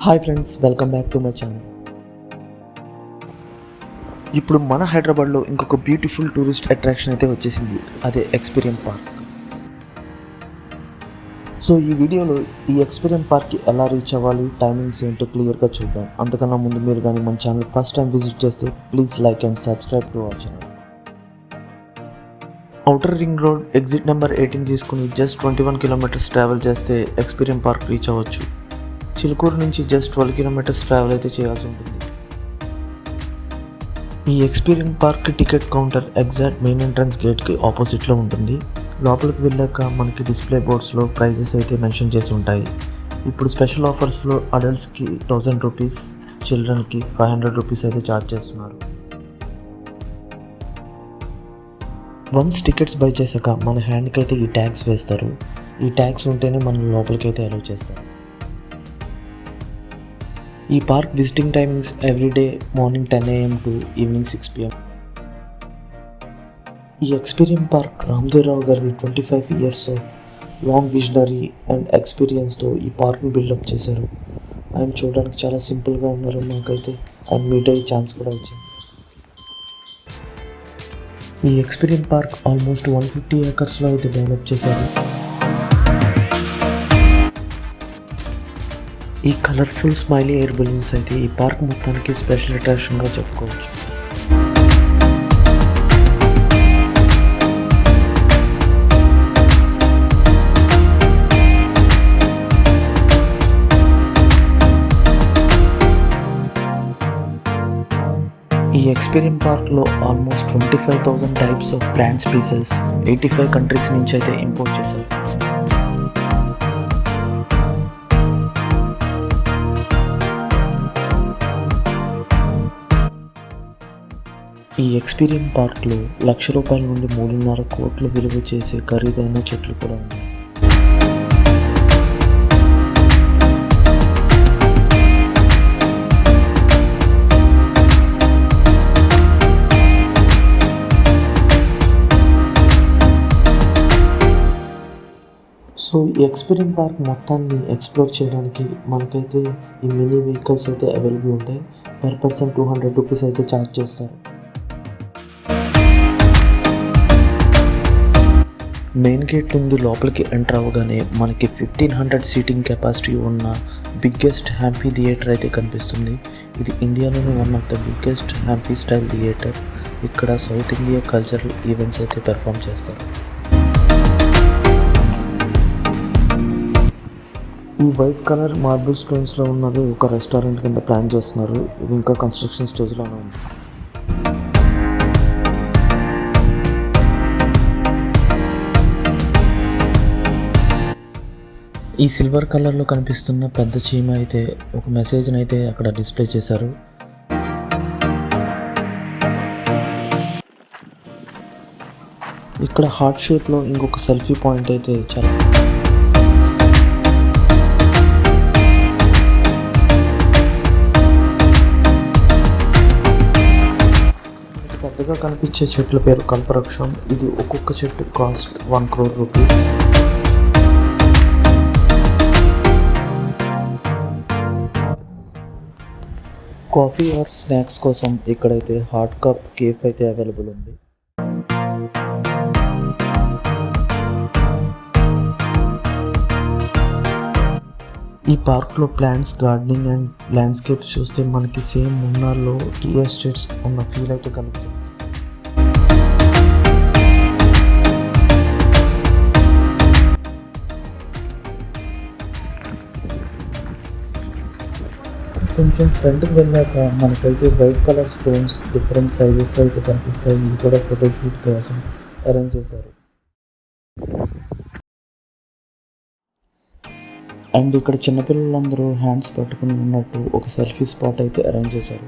Hi friends, welcome back to my channel. ఇప్పుడు మన హైదరాబాద్లో ఇంకొక బ్యూటిఫుల్ టూరిస్ట్ అట్రాక్షన్ అయితే వచ్చేసింది. అదే ఎక్స్పీరియన్ పార్క్. సో ఈ వీడియోలో ఈ ఎక్స్పీరియన్ పార్క్కి ఎలా రీచ్ అవ్వాలి, టైమింగ్స్ ఏంటో క్లియర్గా చూద్దాం. అంతకన్నా ముందు మీరు కానీ మన ఛానల్ ఫస్ట్ టైం విజిట్ చేస్తే please like and subscribe to our channel. Outer ring road exit number 18 తీసుకుని జస్ట్ 21 కిలోమీటర్స్ ట్రావెల్ చేస్తే ఎక్స్పీరియన్ పార్క్ రీచ్ అవ్వచ్చు. చిలుకూరు నుంచి జస్ట్ 12 కిలోమీటర్స్ ట్రావెల్ అయితే చేయాల్సి ఉంటుంది. ఈ Experium park ticket counter exact main entrance గేట్కి ఆపోజిట్లో ఉంటుంది. లోపలికి వెళ్ళాక మనకి డిస్ప్లే బోర్డ్స్లో ప్రైజెస్ అయితే మెన్షన్ చేసి ఉంటాయి. ఇప్పుడు స్పెషల్ ఆఫర్స్లో అడల్ట్స్కి 1000 రూపీస్, చిల్డ్రన్కి 500 రూపీస్ అయితే ఛార్జ్ చేస్తున్నారు. వన్స్ టికెట్స్ బై చేశాక మన హ్యాండ్కి అయితే ఈ ట్యాగ్స్ వేస్తారు. ఈ ట్యాగ్స్ ఉంటేనే మనం లోపలికి అయితే అలౌ చేస్తారు. ఈ park visiting timings everyday morning 10 AM to evening 6 PM. ఈ ఎక్స్పీరియన్ పార్క్ రామ్దేవ్ గారి 25 years of long visionary and ఎక్స్పీరియన్స్తో ఈ పార్క్ని బిల్డప్ చేశారు. ఆయన చూడడానికి చాలా సింపుల్గా ఉన్నారు. మాకైతే ఆయన మీట్ అయ్యే ఛాన్స్ కూడా వచ్చింది. ఈ ఎక్స్పీరియన్ పార్క్ ఆల్మోస్ట్ 150 acresలో అయితే డెవలప్ చేశారు. ఈ కలర్ఫుల్ స్మైలీ ఎయిర్ బెలూన్స్ అయితే ఈ పార్క్ మొత్తానికి స్పెషల్ అట్రాక్షన్గా చెప్పుకోవచ్చు. ఈ ఎక్స్పీరియన్ పార్క్లో almost 25,000 types of plant species 85 countries నుంచి అయితే ఇంపోర్ట్ చేశారు. ఈ ఎక్స్పీరియన్ పార్క్లో ₹1,00,000 నుండి 3.5 కోట్లు విలువ చేసే ఖరీదైన చెట్లు కూడా ఉన్నాయి. సో ఈ ఎక్స్పీరియన్ పార్క్ మొత్తాన్ని ఎక్స్ప్లోర్ చేయడానికి మనకైతే ఈ మినీ వెహికల్స్ అయితే అవైలబుల్ ఉంటాయి. పర్ పర్సన్ 200 రూపీస్ అయితే ఛార్జ్ చేస్తారు. మెయిన్ గేట్ నుండి లోపలికి ఎంటర్ అవ్వగానే మనకి 1500 సీటింగ్ కెపాసిటీ ఉన్న బిగ్గెస్ట్ హ్యాంపీ థియేటర్ అయితే కనిపిస్తుంది. ఇది ఇండియాలోనే one of the biggest amphi style theatre. ఇక్కడ సౌత్ ఇండియా కల్చరల్ ఈవెంట్స్ అయితే పెర్ఫామ్ చేస్తారు. ఈ వైట్ కలర్ మార్బుల్ స్టోన్స్లో ఉన్నది ఒక రెస్టారెంట్ కింద ప్లాన్ చేస్తున్నారు. ఇది ఇంకా కన్స్ట్రక్షన్ స్టేజ్లోనే ఉంది. ఈ సిల్వర్ కలర్లో కనిపిస్తున్న పెద్ద చీమ అయితే ఒక మెసేజ్ని అయితే అక్కడ డిస్ప్లే చేశారు. ఇక్కడ హార్ట్ షేప్లో ఇంకొక సెల్ఫీ పాయింట్ అయితే చాలా పెద్దగా కనిపించే చెట్ల పేరు కల్పవృక్షం. ఇది ఒక్కొక్క చెట్టు cost 1 crore rupees. Coffee or snacks కోసం ఇక్కడైతే హాట్ కప్ కేఫ్ అయితే అవైలబుల్ ఉంది. ఈ పార్క్లో ప్లాంట్స్, గార్డెనింగ్ అండ్ ల్యాండ్స్కేప్స్ చూస్తే మనకి సేమ్ మున్నార్లో టీ ఎస్టేట్స్ ఉన్న ఫీల్ అయితే కలుగుతుంది. కొంచెం ఫ్రంట్కి వెళ్ళాక మనకైతే వైట్ కలర్ స్టోన్స్ డిఫరెంట్ సైజెస్లో అయితే కనిపిస్తాయి. ఇవి కూడా ఫోటోషూట్ కోసం అరేంజ్ చేశారు. అండ్ ఇక్కడ చిన్నపిల్లలందరూ హ్యాండ్స్ పట్టుకుని ఉన్నట్టు ఒక సెల్ఫీ స్పాట్ అయితే అరేంజ్ చేశారు.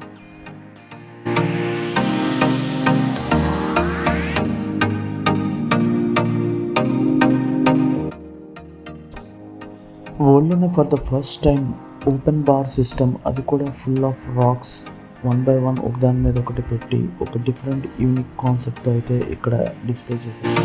వరల్డ్లోనే for the first time open bar system, అది కూడా ఫుల్ ఆఫ్ రాక్స్ 1 by 1 ఒకదాని మీద ఒకటి పెట్టి ఒక డిఫరెంట్ యూనిక్ కాన్సెప్ట్తో అయితే ఇక్కడ డిస్ప్లే చేశారు.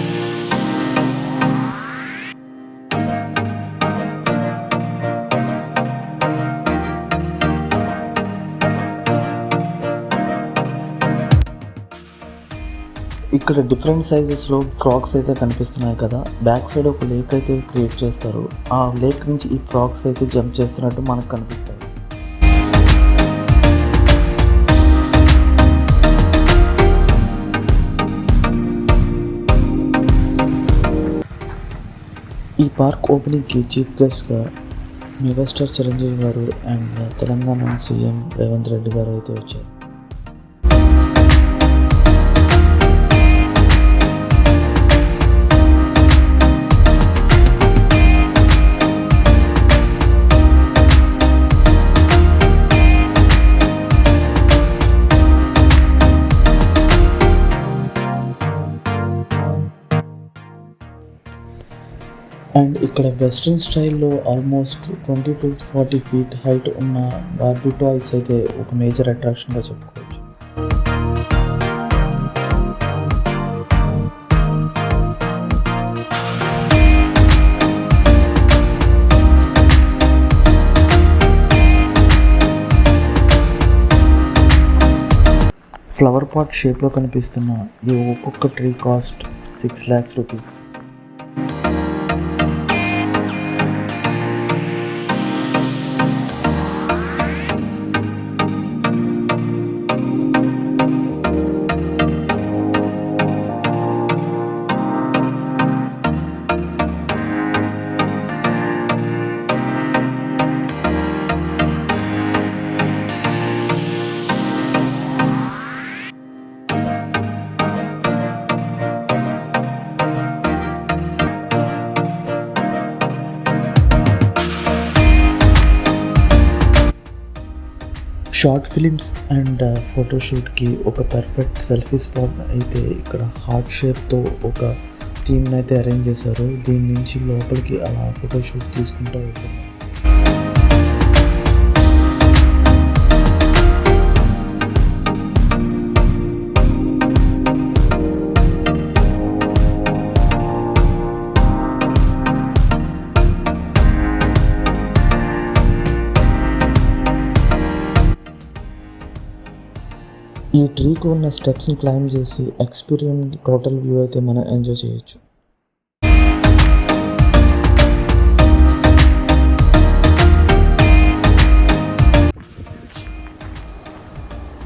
ఇక్కడ డిఫరెంట్ సైజెస్లో ఫ్రాక్స్ అయితే కనిపిస్తున్నాయి కదా. బ్యాక్ సైడ్ ఒక లేక్ అయితే క్రియేట్ చేస్తారు. ఆ లేక్ నుంచి ఈ ఫ్రాక్స్ అయితే జంప్ చేస్తున్నట్టు మనకు కనిపిస్తాయి. ఈ పార్క్ ఓపెనింగ్కి చీఫ్ గెస్ట్గా మెగాస్టార్ చిరంజీవి గారు అండ్ తెలంగాణ సీఎం రేవంత్ రెడ్డి గారు అయితే వచ్చారు. అండ్ ఇక్కడ వెస్ట్రన్ స్టైల్లో ఆల్మోస్ట్ 20 to 40 feet హైట్ ఉన్న బార్బీ టాయ్స్ అయితే ఒక మేజర్ అట్రాక్షన్గా చెప్పుకోవచ్చు. ఫ్లవర్ పాట్ షేప్లో కనిపిస్తున్న ఈ ఒక్కొక్క tree cost 6 lakhs rupees. Short films and ఫోటోషూట్కి ఒక పర్ఫెక్ట్ సెల్ఫీ స్పాట్ అయితే ఇక్కడ హార్ట్ షేప్తో ఒక థీమ్ని అయితే అరేంజ్ చేశారు. దీని నుంచి లోపలికి అలా ఫోటోషూట్ తీసుకుంటూ వెళ్తున్నారు. ఈ ట్రీకి ఉన్న స్టెప్స్ని క్లైమ్ చేసి ఎక్స్పీరియన్స్ టోటల్ వ్యూ అయితే మనం ఎంజాయ్ చేయొచ్చు.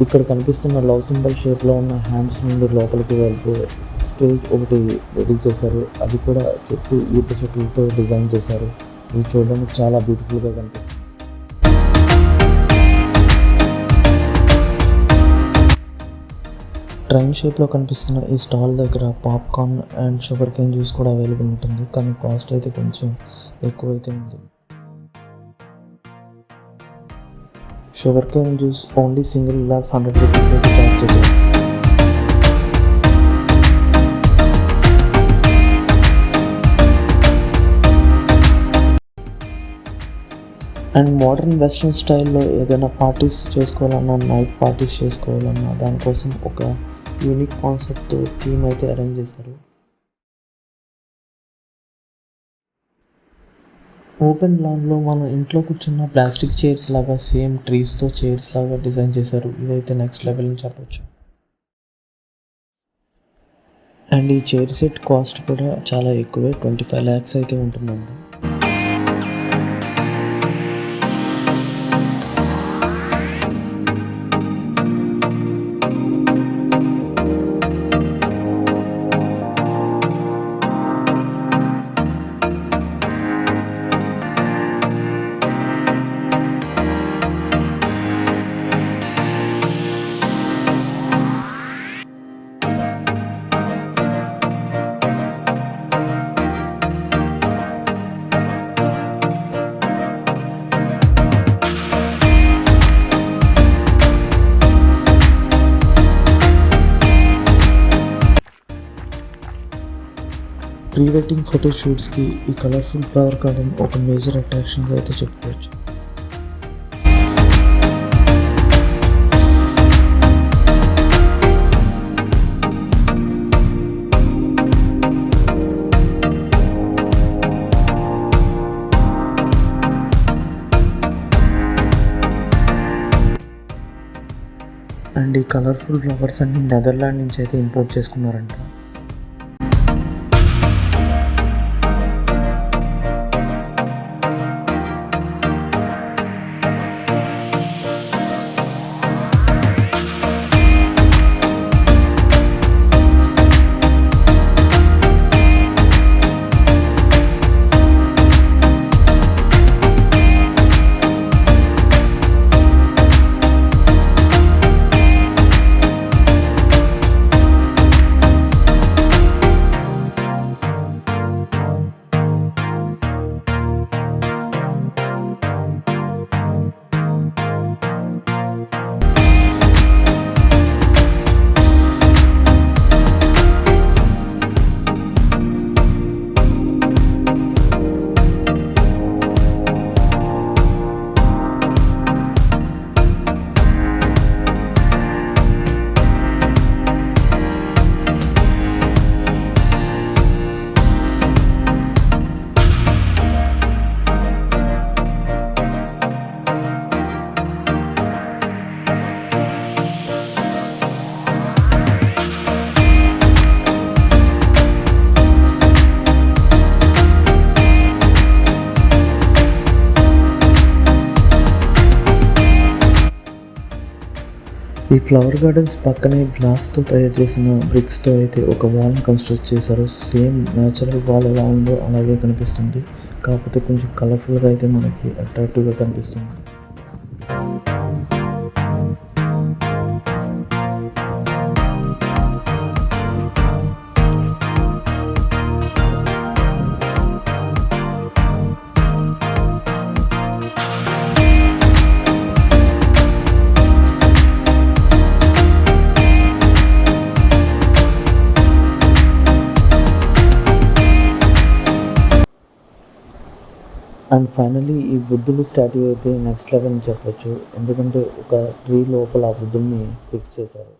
ఇక్కడ కనిపిస్తున్న లవ్ సింబల్ షేప్లో ఉన్న హ్యాండ్స్ నుండి లోపలికి వెళ్తే స్టేజ్ ఒకటి రెడీ చేశారు. అది కూడా చుట్టూ ఈత చెట్లతో డిజైన్ చేశారు. ఇది చూడడానికి చాలా బ్యూటిఫుల్గా కనిపిస్తుంది. ట్రైన్ షేప్లో కనిపిస్తున్న ఈ స్టాల్ దగ్గర popcorn and sugar cane juice కూడా అవైలబుల్ ఉంటుంది, కానీ కాస్ట్ అయితే కొంచెం ఎక్కువైతే ఉంది. Sugar cane juice only single glass 100 rupees అయితే చార్జ్ చేశారు. అండ్ మోడర్న్ వెస్ట్రన్ స్టైల్లో ఏదైనా పార్టీస్ చేసుకోవాలన్నా, నైట్ పార్టీస్ చేసుకోవాలన్నా దానికోసం ఒక యూనిక్ కాన్సెప్ట్తో థీమ్ అయితే అరేంజ్ చేశారు. ఓపెన్ లాన్లో మన ఇంట్లో కూర్చున్న ప్లాస్టిక్ చైర్స్ లాగా సేమ్ ట్రీస్తో చైర్స్ లాగా డిజైన్ చేశారు. ఇదైతే నెక్స్ట్ లెవెల్ అని చెప్పొచ్చు. అండ్ ఈ చైర్ సెట్ కాస్ట్ కూడా చాలా ఎక్కువే, 25 lakhs అయితే ఉంటుందండి. ప్రీ వెడ్డింగ్ ఫోటోషూట్స్కి ఈ కలర్ఫుల్ ఫ్లవర్ గార్డెన్ ఒక మేజర్ అట్రాక్షన్గా అయితే చెప్పుకోవచ్చు. అండ్ ఈ కలర్ఫుల్ ఫ్లవర్స్ అన్ని నెదర్లాండ్ నుంచి అయితే ఇంపోర్ట్ చేసుకున్నారంట. ఈ ఫ్లవర్ గార్డెన్స్ పక్కనే గ్లాస్తో తయారు చేసిన బ్రిక్స్తో అయితే ఒక వాల్ కన్స్ట్రక్ట్ చేశారు. సేమ్ న్యాచురల్ వాల్ ఎలా ఉందో అలాగే కనిపిస్తుంది, కాకపోతే కొంచెం కలర్ఫుల్గా అయితే మనకి అట్రాక్టివ్గా కనిపిస్తుంది. అండ్ ఫైనలీ ఈ బుద్ధుడి స్టాట్యూ అయితే నెక్స్ట్ లెవెల్ అని చెప్పొచ్చు, ఎందుకంటే ఒక ట్రీ లోపల ఆ బుద్ధుడిని ఫిక్స్ చేశారు.